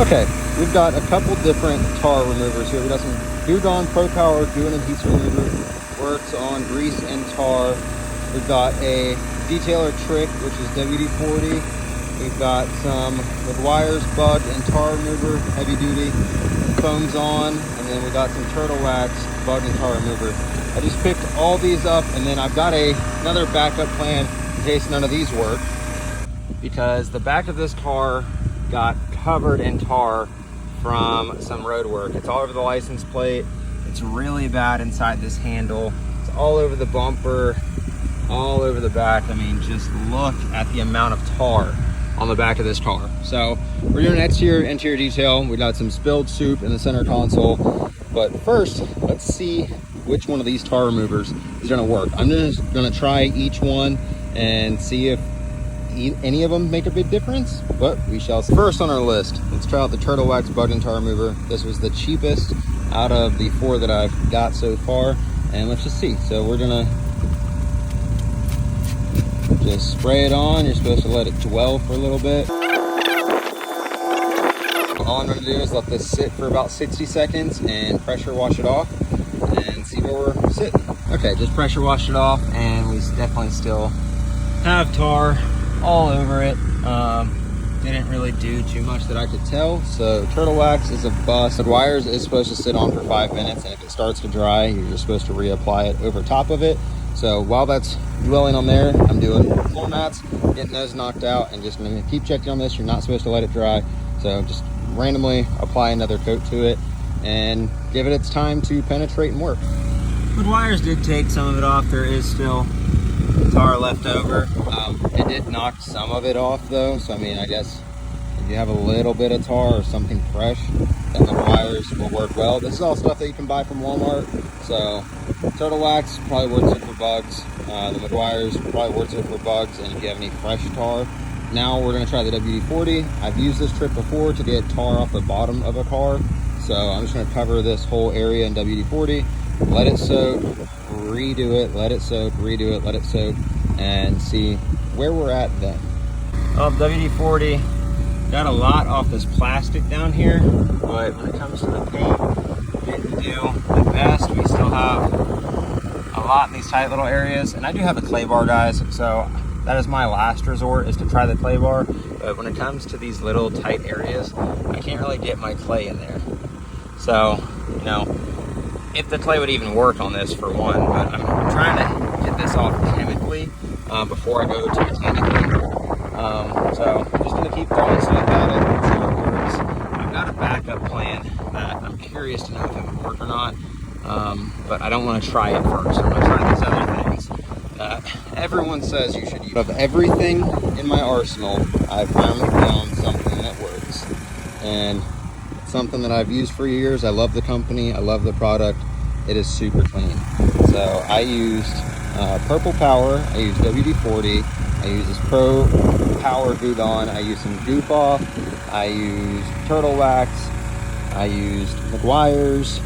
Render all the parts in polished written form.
Okay, we've got a couple different tar removers here. We got some Gudon Pro Power Goo and Adhesive Remover. Works on grease and tar. We've got a Detailer Trick, which is WD-40. We've got some Meguiar's Bug and Tar Remover, heavy duty. Foams on, and then we got some Turtle Wax Bug and Tar Remover. I just picked all these up, and then I've got another backup plan in case none of these work, because the back of this car got covered in tar from some road work. It's all over the license plate. It's really bad inside this handle. It's all over the bumper, all over the back. I mean, just look at the amount of tar on the back of this car. So we're doing interior detail. We got some spilled soup in the center console. But first, let's see which one of these tar removers is gonna work. I'm just gonna try each one and see if any of them make a big difference, but we shall see. First on our list, let's try out the Turtle Wax Bug and Tar Remover. This was the cheapest out of the 4 that I've got so far, and let's just see. So we're gonna just spray it on. You're supposed to let it dwell for a little bit. All I'm gonna do is let this sit for about 60 seconds and pressure wash it off and see where we're sitting. Okay, just pressure washed it off, and we definitely still have tar all over it. Didn't really do too much that I could tell. So Turtle Wax is a bust. Meguiar's is supposed to sit on for 5 minutes, and if it starts to dry, you're just supposed to reapply it over top of it. So while that's dwelling on there, I'm doing floor mats, getting those knocked out, and just gonna keep checking on this. You're not supposed to let it dry. So just randomly apply another coat to it and give it its time to penetrate and work. Meguiar's did take some of it off. There is still tar left over. It did knock some of it off though, so I mean, I guess if you have a little bit of tar or something fresh, then the Meguiar's will work well. This is all stuff that you can buy from Walmart. So Turtle Wax probably works it for bugs. The Meguiar's probably works it for bugs, and if you have any fresh tar. Now we're gonna try the WD-40. I've used this trick before to get tar off the bottom of a car, so I'm just gonna cover this whole area in WD-40, let it soak, redo it, let it soak, redo it, let it soak, and see where we're at then. WD-40 got a lot off this plastic down here, but when it comes to the paint, didn't do the best. We still have a lot in these tight little areas, and I do have a clay bar, guys, so that is my last resort, is to try the clay bar. But when it comes to these little tight areas, I can't really get my clay in there. So, you know, if the clay would even work on this for one, but I'm trying to get this off chemically before I go to mechanically. So I'm just gonna keep throwing stuff at it and see what works. I've got a backup plan that I'm curious to know if it would work or not, but I don't want to try it first. I'm gonna try these other things that everyone says you should use. Of everything in my arsenal, I finally found something that works, and something that I've used for years. I love the company, I love the product. It is super clean. So I used Purple Power, I used WD-40, I used this Pro Power Gudon, I used some Goof Off, I used Turtle Wax, I used Meguiar's,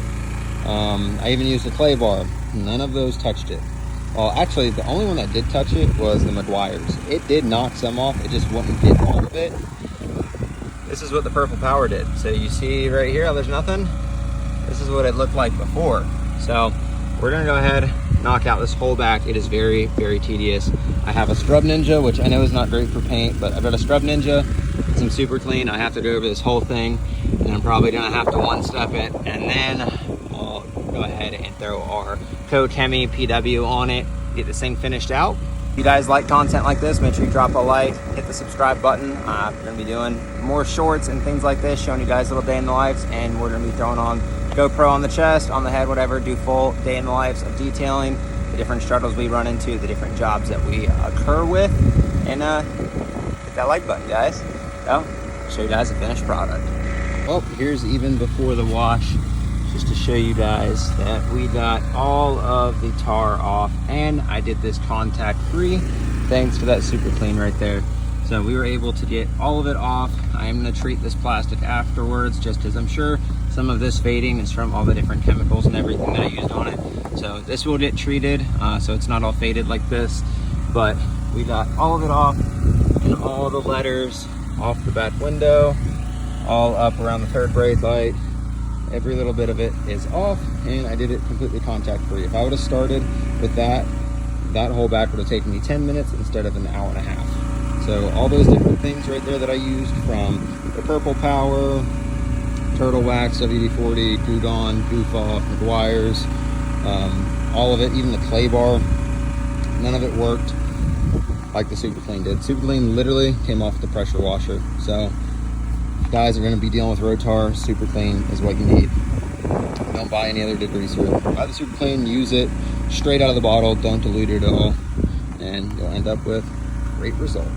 I even used a clay bar. None of those touched it. Well, actually, the only one that did touch it was the Meguiar's. It did knock some off, it just wouldn't get all of it. This is what the Purple Power did. So you see right here, there's nothing. This is what it looked like before. So we're gonna go ahead, knock out this whole back. It is very, very tedious. I have a Scrub Ninja, which I know is not great for paint, but I've got a Scrub Ninja, some super clean. I have to go over this whole thing, and I'm probably gonna have to one-step it, and then I'll go ahead and throw our Code Hemi PW on it, get this thing finished out. If you guys like content like this, make sure you drop a like, hit the subscribe button. We're gonna be doing more shorts and things like this, showing you guys little day in the lives, and we're gonna be throwing on GoPro on the chest, on the head, whatever, do full day in the lives of detailing, the different struggles we run into, the different jobs that we occur with, and hit that like button, guys. So, show you guys the finished product. Well, here's even before the wash, just to show you guys that we got all of the tar off, and I did this contact free thanks to that super clean right there. So we were able to get all of it off. I am going to treat this plastic afterwards, just because I'm sure some of this fading is from all the different chemicals and everything that I used on it. So this will get treated, so it's not all faded like this, but we got all of it off, and all the letters off the back window, all up around the third brake light. Every little bit of it is off, and I did it completely contact free. If I would have started with that whole back would have taken me 10 minutes instead of an hour and a half. So all those different things right there that I used, from the Purple Power, Turtle Wax, WD-40, Gudon, Goof Off, McGuire's, all of it, even the clay bar, none of it worked like the Super Clean did. Super Clean literally came off the pressure washer. So if you guys are going to be dealing with Rotar, Super Clean is what you need. Don't buy any other degreaser. Buy the Super Clean, use it straight out of the bottle, don't dilute it at all, and you'll end up with great results.